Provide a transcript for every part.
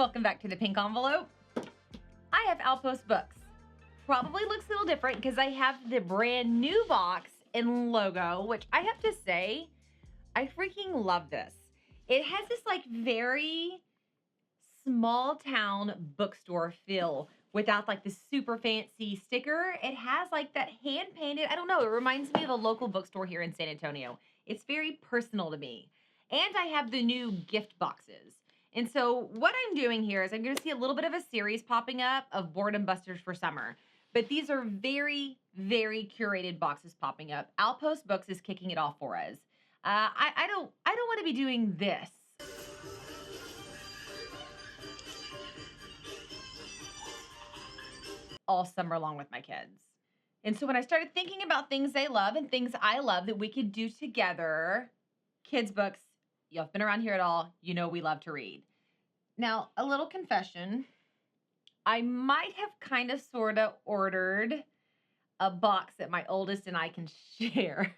welcome back to the pink envelope. I have Outpost books. Probably looks a little different because I have the brand new box and logo, which I have to say, I freaking love this. It has this like very small town bookstore feel without like the super fancy sticker. It has like that hand painted, I don't know, it reminds me of a local bookstore here in San Antonio. It's very personal to me. And I have the new gift boxes. And so what I'm doing here is I'm going to see a little bit of a series popping up of Boredom Busters for summer. But these are very, very curated boxes popping up. Outpost Books is kicking it off for us. I don't want to be doing this all summer long with my kids. And so when I started thinking about things they love and things I love that we could do together, kids books, y'all have been around here at all, you know we love to read. Now, a little confession. I might have kind of sort of ordered a box that my oldest and I can share.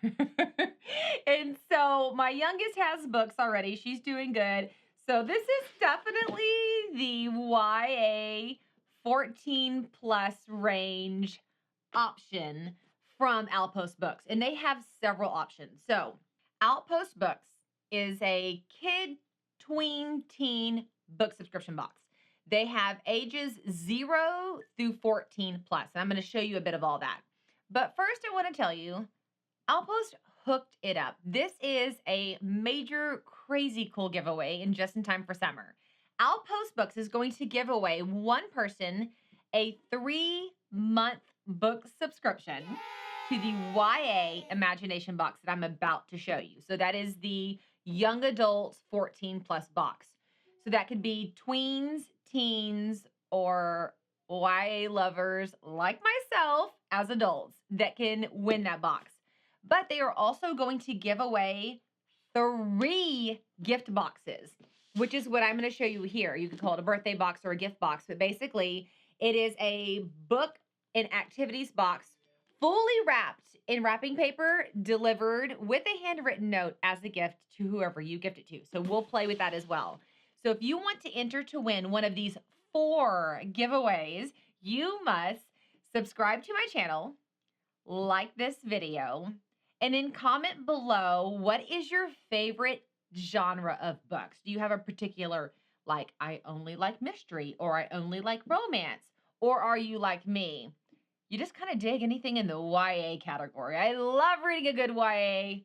And so my youngest has books already. She's doing good. So this is definitely the YA 14 plus range option from Outpost Books. And they have several options. So Outpost Books is a kid, tween, teen book subscription box. They have ages 0 through 14 plus. And I'm going to show you a bit of all that. But first I want to tell you, Outpost hooked it up. This is a major, crazy cool giveaway and just in time for summer. Outpost Books is going to give away one person a 3-month book subscription to the YA Imagination box that I'm about to show you. So that is the young adult 14 plus box. So that could be tweens, teens, or YA lovers like myself as adults that can win that box. But they are also going to give away 3 gift boxes, which is what I'm going to show you here. You can call it a birthday box or a gift box, but basically it is a book and activities box fully wrapped in wrapping paper, delivered with a handwritten note as a gift to whoever you gift it to. So we'll play with that as well. So if you want to enter to win one of these 4 giveaways, you must subscribe to my channel, like this video, and then comment below what is your favorite genre of books. Do you have a particular, like, I only like mystery, or I only like romance, or are you like me? You just kind of dig anything in the YA category. I love reading a good YA.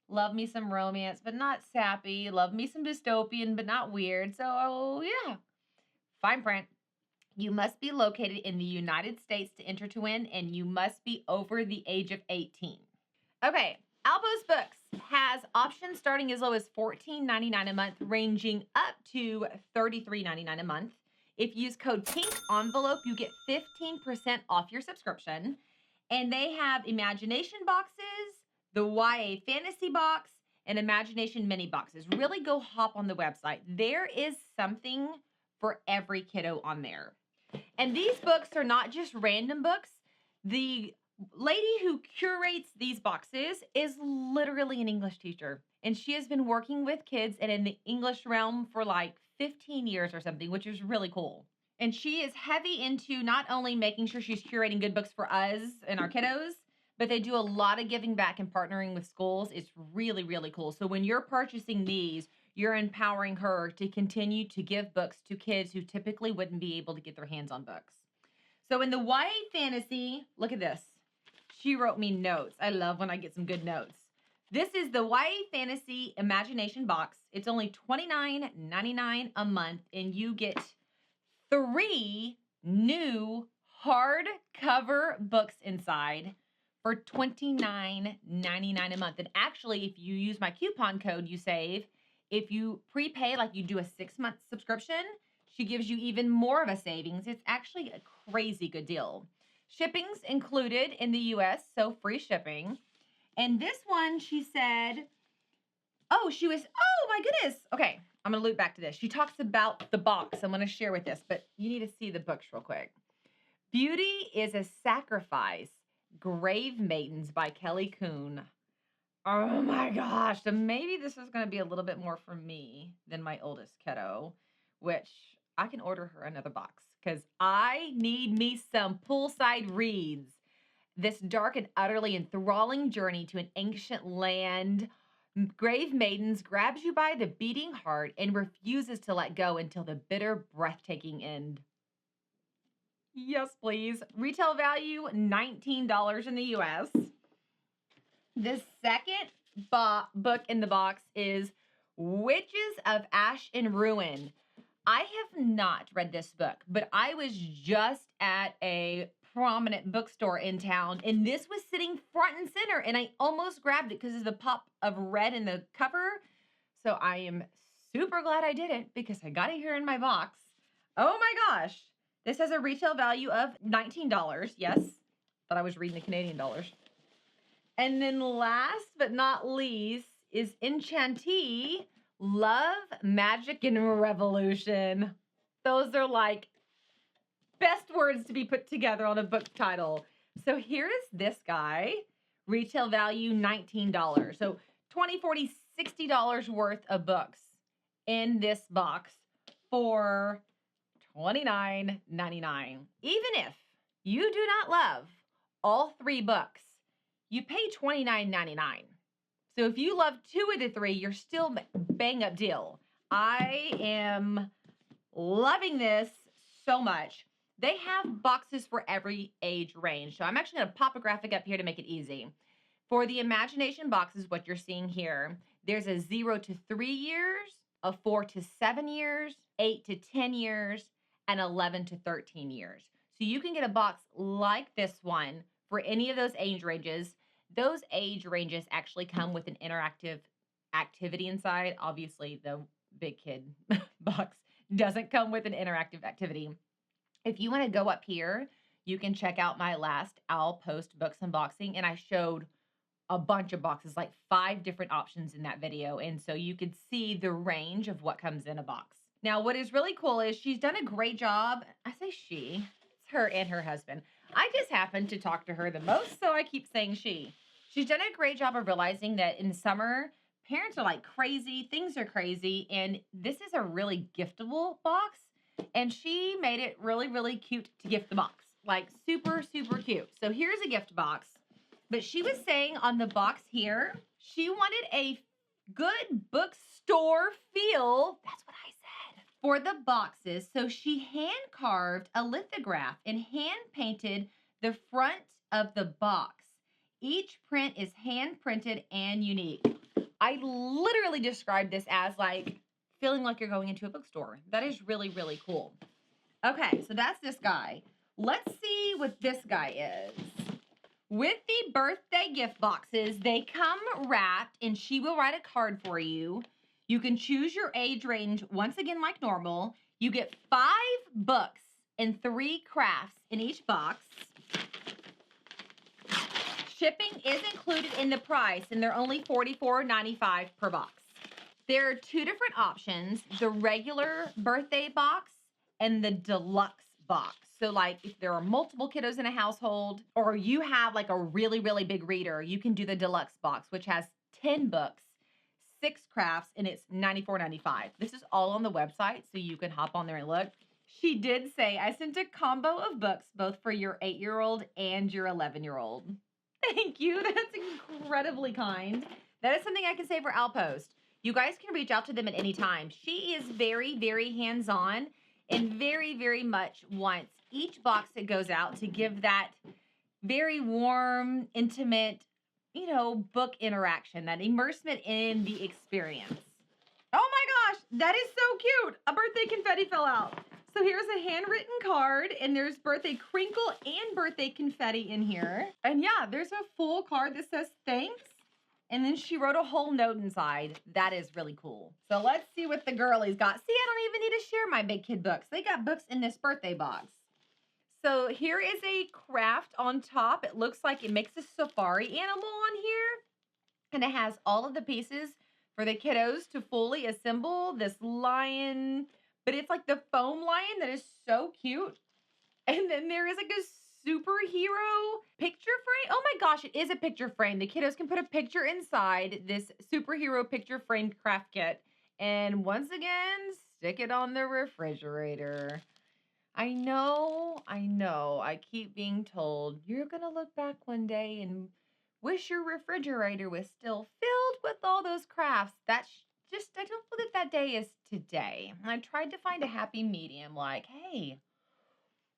Love me some romance, but not sappy. Love me some dystopian, but not weird. So, yeah. Fine print. You must be located in the United States to enter to win, and you must be over the age of 18. Okay, Outpost Books has options starting as low as $14.99 a month, ranging up to $33.99 a month. If you use code PINKENVELOPE, you get 15% off your subscription. And they have Imagination boxes, the YA Fantasy box, and Imagination mini boxes. Really go hop on the website. There is something for every kiddo on there. And these books are not just random books. The lady who curates these boxes is literally an English teacher. And she has been working with kids and in the English realm for like 15 years or something, which is really cool. And she is heavy into not only making sure she's curating good books for us and our kiddos, but they do a lot of giving back and partnering with schools. It's really, really cool. So when you're purchasing these, you're empowering her to continue to give books to kids who typically wouldn't be able to get their hands on books. So in the YA Fantasy, look at this. She wrote me notes. I love when I get some good notes. This is the YA Fantasy Imagination box. It's only $29.99 a month, and you get 3 new hardcover books inside for $29.99 a month. And actually, if you use my coupon code, you save. If you prepay, like you do a 6-month subscription, she gives you even more of a savings. It's actually a crazy good deal. Shipping's included in the US, so free shipping. And this one, she said, oh my goodness. Okay, I'm going to loop back to this. She talks about the box. I'm going to share with this, but you need to see the books real quick. Beauty is a Sacrifice, Grave Maidens by Kelly Kuhn. Oh my gosh. So maybe this is going to be a little bit more for me than my oldest kiddo, which I can order her another box because I need me some poolside reads. This dark and utterly enthralling journey to an ancient land. Grave Maidens grabs you by the beating heart and refuses to let go until the bitter, breathtaking end. Yes, please. Retail value, $19 in the US. The second book in the box is Witches of Ash and Ruin. I have not read this book, but I was just at a prominent bookstore in town, and this was sitting front and center, and I almost grabbed it because of the pop of red in the cover. So I am super glad I didn't because I got it here in my box. Oh my gosh. This has a retail value of $19. Yes, but I was reading the Canadian dollars. And then last but not least is Enchantee, Love, Magic, and Revolution. Those are like best words to be put together on a book title. So here is this guy. Retail value, $19. So $20, $40, $60 worth of books in this box for $29.99. Even if you do not love all 3 books, you pay $29.99. So if you love 2 of the 3, you're still bang up deal. I am loving this so much. They have boxes for every age range. So I'm actually going to pop a graphic up here to make it easy. For the imagination boxes, what you're seeing here, there's a 0 to 3 years, a 4 to 7 years, 8 to 10 years, and 11 to 13 years. So you can get a box like this one for any of those age ranges. Those age ranges actually come with an interactive activity inside. Obviously, the big kid box doesn't come with an interactive activity. If you want to go up here, you can check out my last Outpost books unboxing, and I showed a bunch of boxes, like 5 different options in that video. And so you could see the range of what comes in a box. Now, what is really cool is she's done a great job. I say she, it's her and her husband. I just happen to talk to her the most, so I keep saying she. She's done a great job of realizing that in summer, parents are like crazy, things are crazy, and this is a really giftable box. And she made it really, really cute to gift the box. Like super, super cute. So here's a gift box. But she was saying on the box here, she wanted a good bookstore feel. That's what I said. For the boxes. So she hand carved a lithograph and hand painted the front of the box. Each print is hand printed and unique. I literally described this as like feeling like you're going into a bookstore. That is really, really cool. Okay, so that's this guy. Let's see what this guy is. With the birthday gift boxes, they come wrapped, and she will write a card for you. You can choose your age range once again like normal. You get 5 books and 3 crafts in each box. Shipping is included in the price, and they're only $44.95 per box. There are 2 different options, the regular birthday box and the deluxe box. So like if there are multiple kiddos in a household, or you have like a really, really big reader, you can do the deluxe box, which has 10 books, 6 crafts, and it's $94.95. This is all on the website, so you can hop on there and look. She did say, I sent a combo of books, both for your 8-year-old and your 11-year-old. Thank you. That's incredibly kind. That is something I can say for Outpost. You guys can reach out to them at any time. She is very, very hands-on and very, very much wants each box that goes out to give that very warm, intimate, book interaction, that immersement in the experience. Oh my gosh, that is so cute. A birthday confetti fell out. So here's a handwritten card, and there's birthday crinkle and birthday confetti in here. And yeah, there's a full card that says thanks. And then she wrote a whole note inside. That is really cool. So let's see what the girlies got. See, I don't even need to share my big kid books. They got books in this birthday box. So here is a craft on top. It looks like it makes a safari animal on here. And it has all of the pieces for the kiddos to fully assemble this lion. But it's like the foam lion that is so cute. And then there is like a superhero picture frame. Oh my gosh, it is a picture frame. The kiddos can put a picture inside this superhero picture frame craft kit. And once again, stick it on the refrigerator. I know. I keep being told you're going to look back one day and wish your refrigerator was still filled with all those crafts. That's just, I don't believe that day is today. And I tried to find a happy medium like, hey,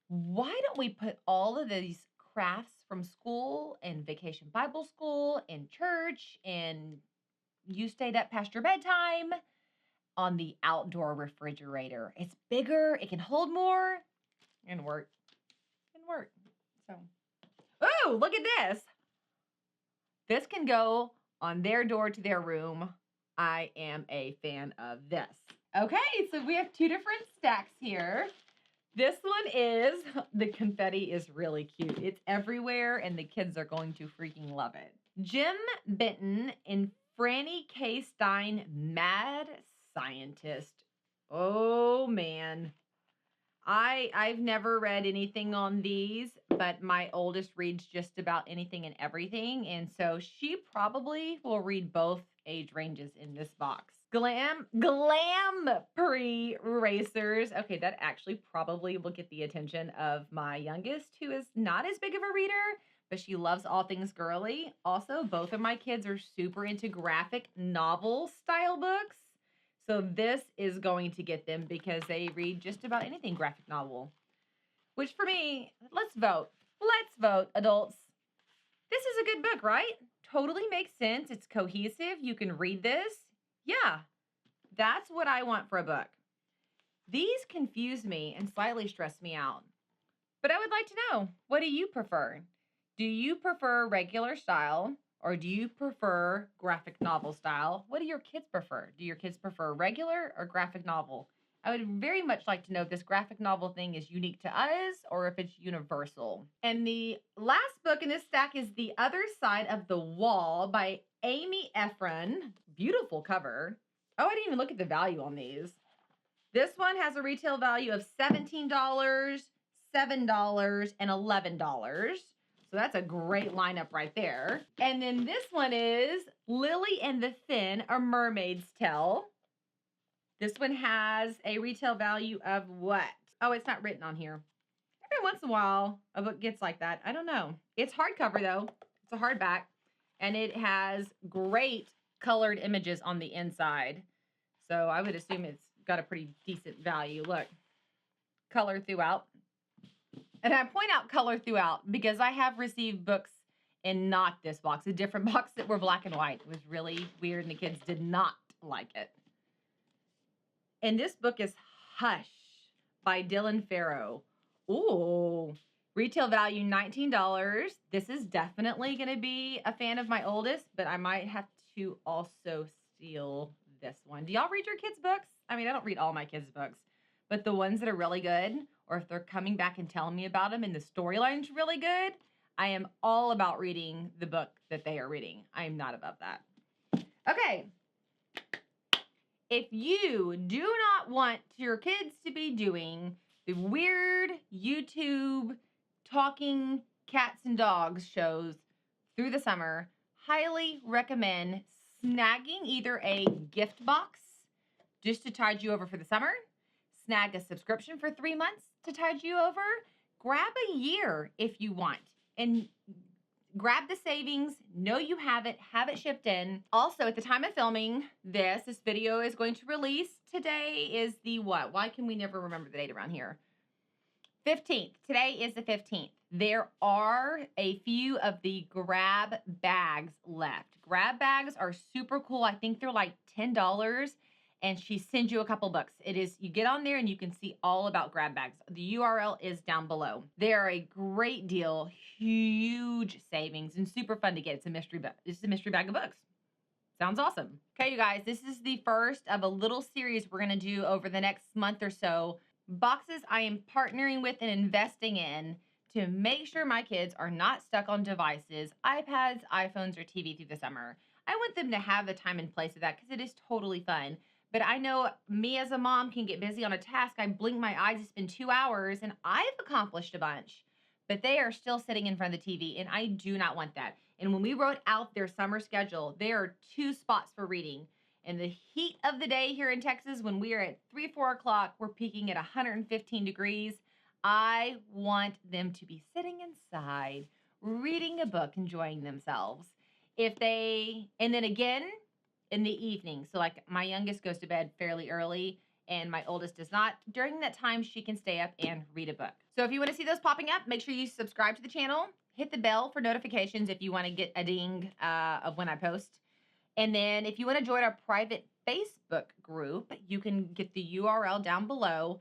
why don't we put all of these crafts from school and vacation Bible school and church and you stayed up past your bedtime on the outdoor refrigerator? It's bigger, it can hold more, and work. Can work. So, oh, look at this. This can go on their door to their room. I am a fan of this. Okay, so we have two different stacks here. This one is, the confetti is really cute. It's everywhere, and the kids are going to freaking love it. Jim Benton and Franny K. Stein, Mad Scientist. Oh, man. I've never read anything on these, but my oldest reads just about anything and everything, and so she probably will read both age ranges in this box. Glam Pre-Racers. Okay, that actually probably will get the attention of my youngest, who is not as big of a reader, but she loves all things girly. Also, both of my kids are super into graphic novel style books. So this is going to get them because they read just about anything graphic novel. Which for me, let's vote. Let's vote, adults. This is a good book, right? Totally makes sense. It's cohesive. You can read this. Yeah, that's what I want for a book. These confuse me and slightly stress me out. But I would like to know, what do you prefer? Do you prefer regular style? Or do you prefer graphic novel style? What do your kids prefer? Do your kids prefer regular or graphic novel? I would very much like to know if this graphic novel thing is unique to us or if it's universal. And the last book in this stack is The Other Side of the Wall by Amy Ephron. Beautiful cover. Oh, I didn't even look at the value on these. This one has a retail value of $17, $7, and $11. So that's a great lineup right there. And then this one is Lily and the Fin, A Mermaid's Tale. This one has a retail value of what? Oh, it's not written on here. Every once in a while, a book gets like that. I don't know. It's hardcover, though. It's a hardback. And it has great colored images on the inside. So I would assume it's got a pretty decent value. Look, color throughout. And I point out color throughout because I have received books in not this box, a different box that were black and white. It was really weird and the kids did not like it. And this book is Hush by Dylan Farrow. Ooh, retail value $19. This is definitely going to be a fan of my oldest, but I might have to also steal this one. Do y'all read your kids' books? I mean, I don't read all my kids' books, but the ones that are really good, or if they're coming back and telling me about them and the storyline's really good, I am all about reading the book that they are reading. I am not above that. Okay. If you do not want your kids to be doing the weird YouTube talking cats and dogs shows through the summer, highly recommend snagging either a gift box just to tide you over for the summer, snag a subscription for 3 months to tide you over, grab a year if you want, and grab the savings, know you have it shipped in. Also, at the time of filming this video is going to release. Today is the what? Why can we never remember the date around here? 15th. Today is the 15th. There are a few of the grab bags left. Grab bags are super cool. I think they're like $10. And she sends you a couple books. It is, you get on there and you can see all about grab bags. The URL is down below. They are a great deal, huge savings, and super fun to get. It's a mystery book. It's a mystery bag of books. Sounds awesome. Okay, you guys, this is the first of a little series we're gonna do over the next month or so. Boxes I am partnering with and investing in to make sure my kids are not stuck on devices, iPads, iPhones, or TV through the summer. I want them to have the time and place of that because it is totally fun. But I know me as a mom can get busy on a task. I blink my eyes, it's been 2 hours, and I've accomplished a bunch. But they are still sitting in front of the TV, and I do not want that. And when we wrote out their summer schedule, there are 2 spots for reading. In the heat of the day here in Texas, when we are at 3, 4 o'clock, we're peaking at 115 degrees. I want them to be sitting inside, reading a book, enjoying themselves. And then again in the evening. So, like, my youngest goes to bed fairly early and my oldest does not. During that time, she can stay up and read a book. So, if you want to see those popping up, make sure you subscribe to the channel. Hit the bell for notifications if you want to get a ding of when I post. And then if you want to join our private Facebook group, you can get the URL down below.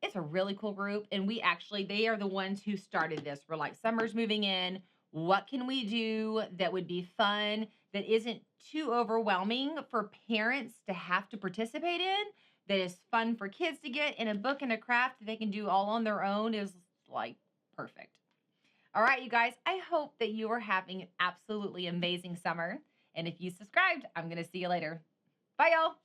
It's a really cool group. And they are the ones who started this. We're like, summer's moving in. What can we do that would be fun, that isn't too overwhelming for parents to have to participate in, that is fun for kids to get in a book and a craft that they can do all on their own is like perfect. All right, you guys, I hope that you are having an absolutely amazing summer. And if you subscribed, I'm going to see you later. Bye, y'all.